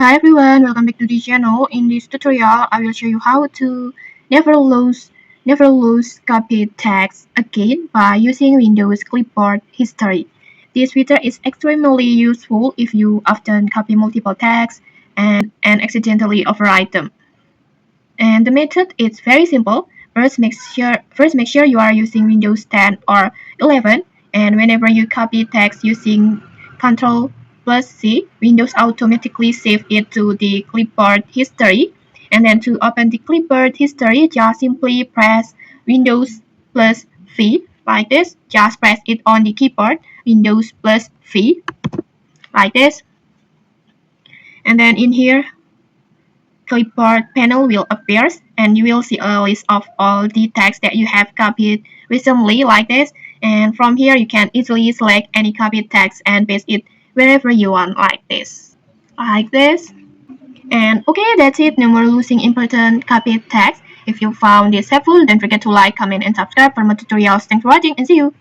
Hi everyone, welcome back to the channel. In this tutorial, I will show you how to never lose copied text again by using Windows Clipboard History. This feature is extremely useful if you often copy multiple texts and accidentally overwrite them. And the method is very simple. First make sure you are using Windows 10 or 11, and whenever you copy text using Ctrl plus C, Windows automatically save it to the clipboard history. And then to open the clipboard history, just simply press Windows plus V like this. Just press it on the keyboard, Windows plus V like this. And then in here, clipboard panel will appear and you will see a list of all the text that you have copied recently like this, and from here you can easily select any copied text and paste it wherever you want like this. And okay, that's it. No more losing important copied text. If you found this helpful, don't forget to like, comment, and subscribe for more tutorials. Thanks for watching and see you.